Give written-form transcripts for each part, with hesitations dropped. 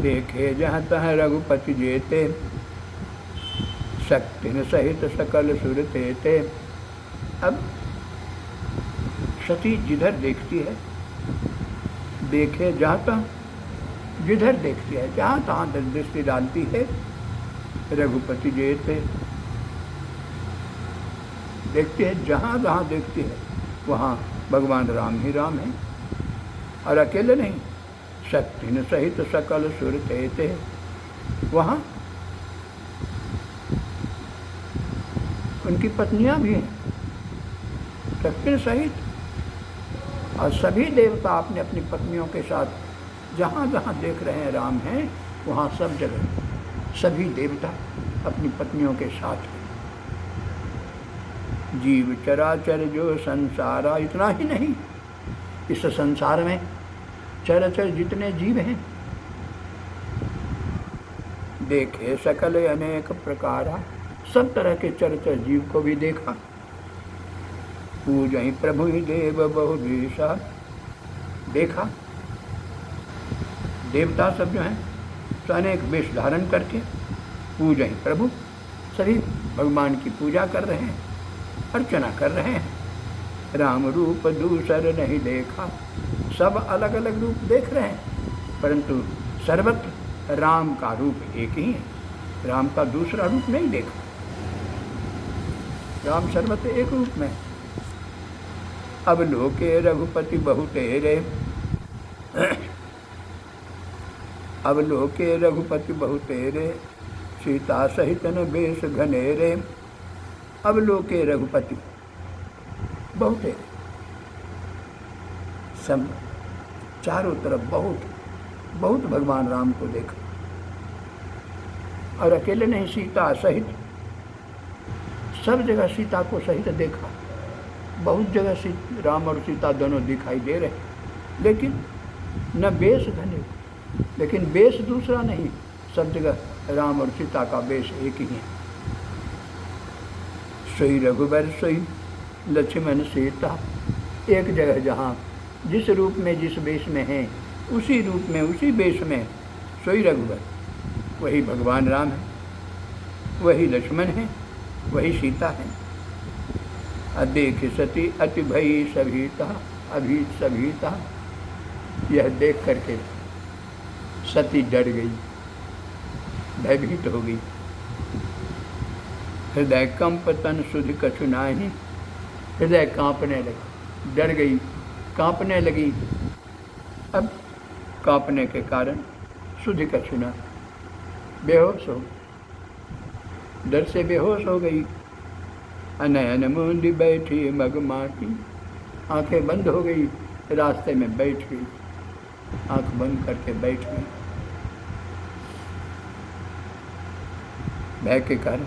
देखे जहाँ तहाँ रघुपति जेते, शक्ति न सहित सकल सुर तेते। अब सती जिधर देखती है, देखे जहाँ तहाँ, जिधर देखती है जहाँ तहाँ दृष्टि डालती है, रघुपति जेते, देखती है जहाँ जहाँ देखती है वहाँ भगवान राम ही राम है, और अकेले नहीं, शक्ति न सहित सकल सुर तेते, वहाँ उनकी पत्नियाँ भी हैं शक्ति सहित, और सभी देवता अपनी अपनी पत्नियों के साथ जहाँ जहाँ देख रहे हैं राम हैं, वहाँ सब जगह सभी देवता अपनी पत्नियों के साथ हैं। जीव चराचर जो संसारा, इतना ही नहीं, इस संसार में चराचर जितने जीव हैं, देखे सकल अनेक प्रकारा, सब तरह के चराचर जीव को भी देखा। पूजहि प्रभु ही देव बहुदीशा, देखा देवता सब जो हैं तो अनेक वेश धारण करके पूजहि प्रभु, सभी भगवान की पूजा कर रहे हैं, अर्चना कर रहे हैं। राम रूप दूसर नहीं देखा, सब अलग अलग रूप देख रहे हैं, परंतु सर्वत्र राम का रूप एक ही है, राम का दूसरा रूप नहीं देखा, राम सर्वत्र एक रूप में। अब लोके रघुपति बहु तेरे, अब लोके रघुपति बहु तेरे, सीता सहित न बेश घनेरे। अब लोके रघुपति बहु तेरे, सब चारों तरफ बहुत बहुत भगवान राम को देखा, और अकेले नहीं, सीता सहित सब जगह सीता को सहित देखा। बहुत जगह राम और सीता दोनों दिखाई दे रहे, लेकिन न बेश घने, लेकिन बेश दूसरा नहीं, सब जगह राम और सीता का बेश एक ही है। सोई रघुबर सोई लक्ष्मण सीता, एक जगह जहाँ जिस रूप में जिस बेश में हैं, उसी रूप में उसी बेश में सोई रघुबर, वही भगवान राम है, वही लक्ष्मण है, वही सीता है। देख सती अति भई सभीता, अभी सभीता, यह देख करके सती डर गई, भयभीत हो गई। हृदय कंप तन सुधि कछु नाहि, हृदय कांपने लगा, डर गई, कांपने लगी। अब कांपने के कारण सुधि कछु ना, बेहोश हो, डर से बेहोश हो गई। अनयन मूंदी बैठी मगमाटी, आंखें बंद हो गई, रास्ते में बैठ गई, आंख बंद करके बैठ गई भय के कारण।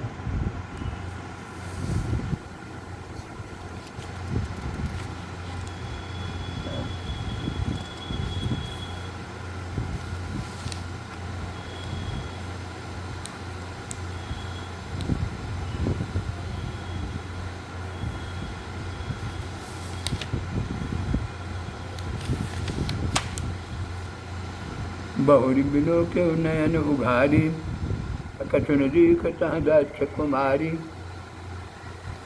बहुरी बिलो के नयन उघारी, कछु न दिखत दक्ष कुमारी।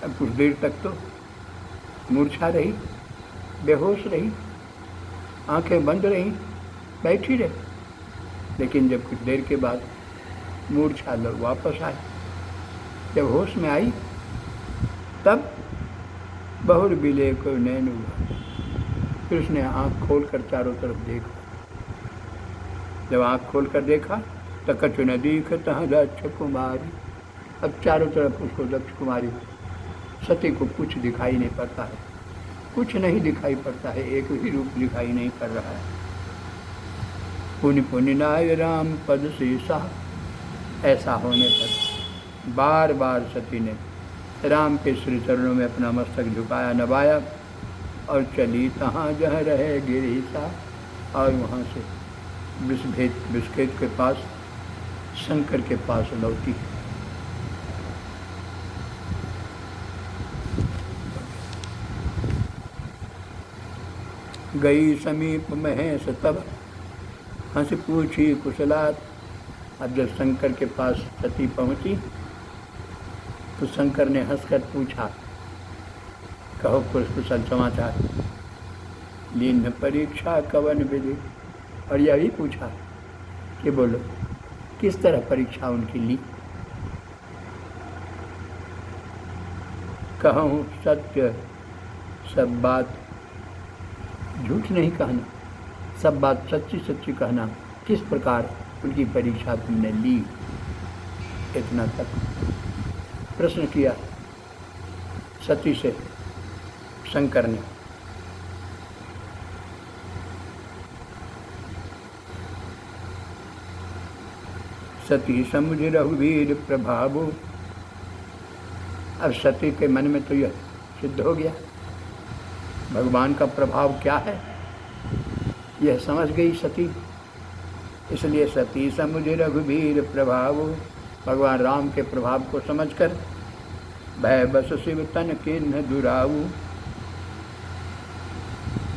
अब कुछ देर तक तो मूर्छा रही, बेहोश रही, आंखें बंद रही, बैठी रही, लेकिन जब कुछ देर के बाद मूर्छा वापस आई, जब होश में आई, तब बहुर बिले को नैन उघारी, फिर उसने आँख खोल कर चारों तरफ देखा। जब आँख खोल कर देखा तो कछु न दिखत दक्ष कुमारी, अब चारों तरफ उसको दक्ष कुमारी सती को कुछ दिखाई नहीं पड़ता है, कुछ नहीं दिखाई पड़ता है, एक ही रूप दिखाई नहीं पड़ रहा है। पुनि पुनि नाय राम पद शीसा, ऐसा होने पर बार बार सती ने राम के श्री चरणों में अपना मस्तक झुकाया, नवाया, और चली तहाँ जहाँ रहे गिरीसा, और वहाँ से विषखेत के पास शंकर के पास लौटी। गई समीप महेश तब, हंस पूछी कुशलात। अब जब शंकर के पास सती पहुंची तो शंकर ने हंसकर पूछा, कहो कुशल समाचार। लीन परीक्षा कवन विधि, और यह भी पूछा कि बोलो किस तरह परीक्षा उनकी ली। कहूँ सत्य सब बात झूठ नहीं कहना, सब बात सच्ची सच्ची कहना, किस प्रकार उनकी परीक्षा तुमने ली। इतना तक प्रश्न किया सती से शंकर ने। सती समुझ रघुवीर प्रभाव। अब सती के मन में तो यह सिद्ध हो गया भगवान का प्रभाव क्या है, यह समझ गई सती। इसलिए सती समुझ रघुवीर प्रभाव, भगवान राम के प्रभाव को समझकर भय बस शिव तन किन्ह दुराऊ,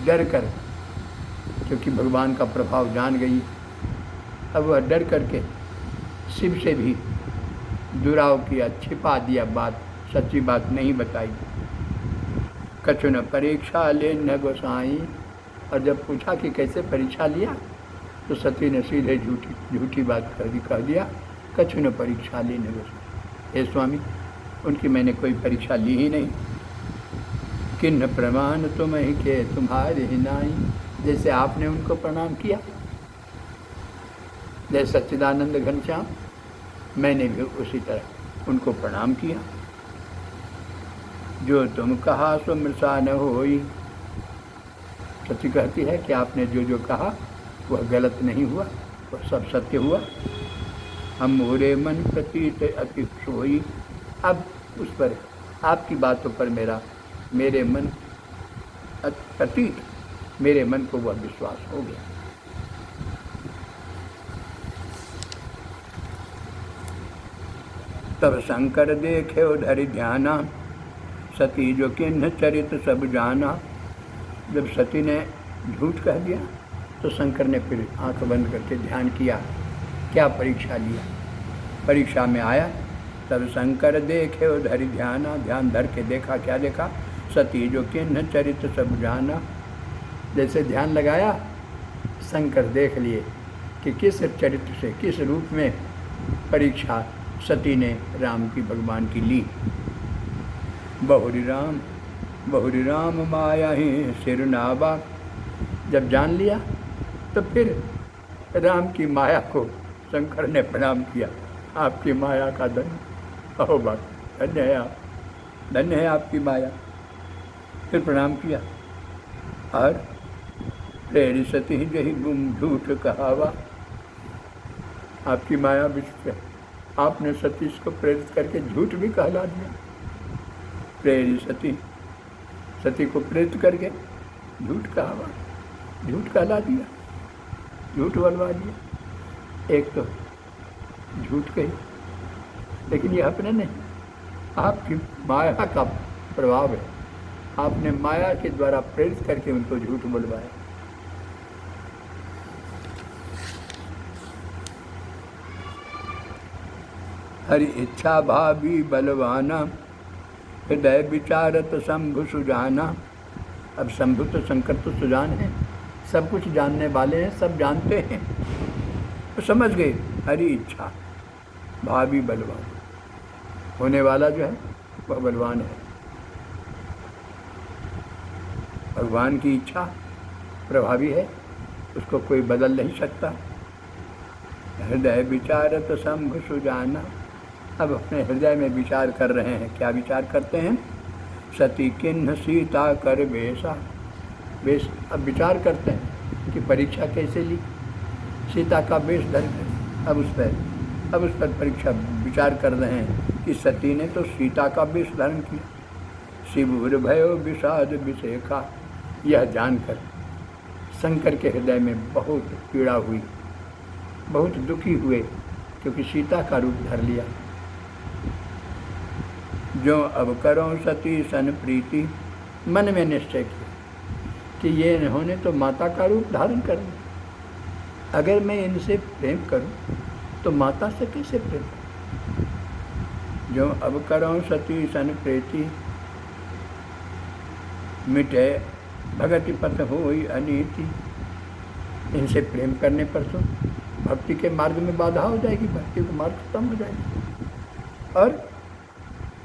डर कर, क्योंकि भगवान का प्रभाव जान गई, अब वह डर करके शिव से भी दुराव किया, छिपा दिया बात, सच्ची बात नहीं बताई। कछु न परीक्षा ले न गोसाई, और जब पूछा कि कैसे परीक्षा लिया तो सती ने सीधे झूठी बात कह दिया, कछु न परीक्षा ले न गोसाई। हे स्वामी, उनकी मैंने कोई परीक्षा ली ही नहीं। किन्ह प्रमाण तुम ही के तुम्हारे ही नाई, जैसे आपने उनको प्रणाम किया, जैसे सच्चिदानंद घनश्याम, मैंने भी उसी तरह उनको प्रणाम किया। जो तुम कहा सो मृषा न होई, सती कहती है कि आपने जो जो कहा वह गलत नहीं हुआ, वह सब सत्य हुआ। हम मोरे मन प्रतीत अति सोई, अब उस पर आपकी बातों पर मेरे मन प्रतीत, मेरे मन को वह विश्वास हो गया। तब शंकर देखे उधर ध्याना, सती जो किन्ह चरित सब जाना। जब सती ने झूठ कह दिया तो शंकर ने फिर आंख बंद करके ध्यान किया, क्या परीक्षा लिया। परीक्षा में आया, तब शंकर देखे उधर ध्याना, ध्यान धर के देखा, क्या देखा, सती जो किन्ह चरित सब जाना। जैसे ध्यान लगाया, शंकर देख लिए कि किस चरित्र से, किस रूप में परीक्षा सती ने राम की, भगवान की ली। बहुरी राम माया ही सिर नावा। जब जान लिया तो फिर राम की माया को शंकर ने प्रणाम किया, आपकी माया का धन्य, अहो भक्त धन्य है आप, धन्य है आपकी माया। फिर प्रणाम किया और प्रेरी सती जही गुम झूठ कहावा। आपकी माया विश्व, आपने सतीश को प्रेरित करके झूठ भी कहला दिया। प्रेरी सती को प्रेरित करके झूठ कहावा, झूठ कहला दिया, झूठ बोलवा दिया। एक तो झूठ कही, लेकिन ये अपने नहीं, आपकी माया का प्रभाव है, आपने माया के द्वारा प्रेरित करके उनको झूठ बोलवाया। हरि इच्छा भावी बलवाना, हृदय विचारत शंभु सुजाना। अब शंभु तो शंकर तो सुजान है, सब कुछ जानने वाले हैं, सब जानते हैं, तो समझ गए हरि इच्छा भावी बलवान, होने वाला जो है वह बलवान है। भगवान की इच्छा प्रभावी है, उसको कोई बदल नहीं सकता। हृदय विचारत शंभु सुजाना। अब अपने हृदय में विचार कर रहे हैं, क्या विचार करते हैं, सती किन्ह सीता कर बेसा। बेस अब विचार करते हैं कि परीक्षा कैसे ली, सीता का बेस धर कर अब उस पर परीक्षा विचार कर रहे हैं कि सती ने तो सीता का बेस धारण किया। शिवुर भयो विषाद विषेखा, यह जानकर शंकर के हृदय में बहुत पीड़ा हुई, बहुत दुखी हुए, क्योंकि सीता का रूप धर लिया। जो अब करो सती सन प्रीति, मन में निश्चय किया कि ये इन्होंने तो माता का रूप धारण कर लिया, अगर मैं इनसे प्रेम करूं तो माता से कैसे प्रेम करूं? जो अब करो सती सन प्रीति, मिटे भगति पथ होई अनीति। इनसे प्रेम करने पर तो भक्ति के मार्ग में बाधा हो जाएगी, भक्ति का मार्ग खत्म हो जाएगा और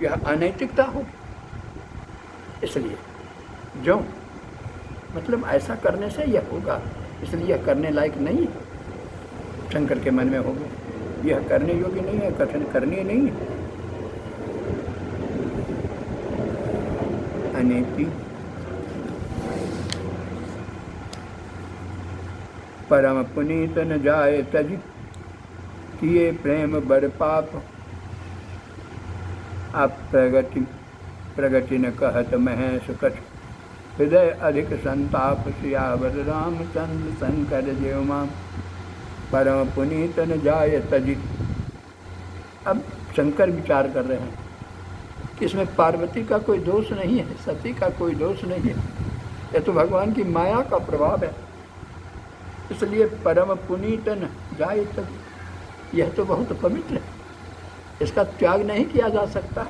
यह अनैतिकता होगी। इसलिए जो मतलब ऐसा करने से यह होगा, इसलिए यह करने लायक नहीं है। शंकर के मन में हो गया यह करने योग्य नहीं है, कथन करनी नहीं है। अनीति परम पुनीत न जाए तज, किए प्रेम बड़ पाप। आप प्रगति न कहत महेश कछ, हृदय अधिक संताप। सियावर रामचंद्र शंकर जेव माम, परम पुनीत न जाए तज। अब शंकर विचार कर रहे हैं कि इसमें पार्वती का कोई दोष नहीं है, सती का कोई दोष नहीं है, यह तो भगवान की माया का प्रभाव है। इसलिए परम पुनीत न जाए तज, यह तो बहुत पवित्र है, इसका त्याग नहीं किया जा सकता।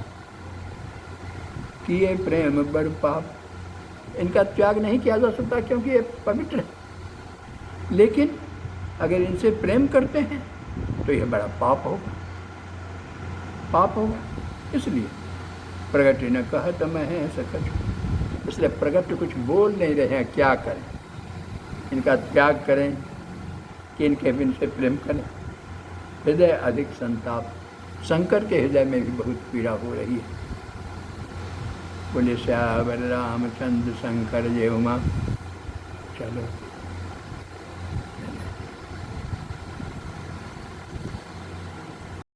किए प्रेम बड़ पाप, इनका त्याग नहीं किया जा सकता क्योंकि ये पवित्र है। लेकिन अगर इनसे प्रेम करते हैं तो यह बड़ा पाप होगा, पाप होगा। इसलिए प्रगति न कहत महेश कछु, इसलिए प्रगति कुछ बोल नहीं रहे हैं, क्या करें? इनका त्याग करें कि इनके बिन से प्रेम करें? हृदय अधिक संताप, शंकर के हृदय में भी बहुत पीड़ा हो रही है। बोले श्यावर रामचंद्र शंकर जय उमा। चलो।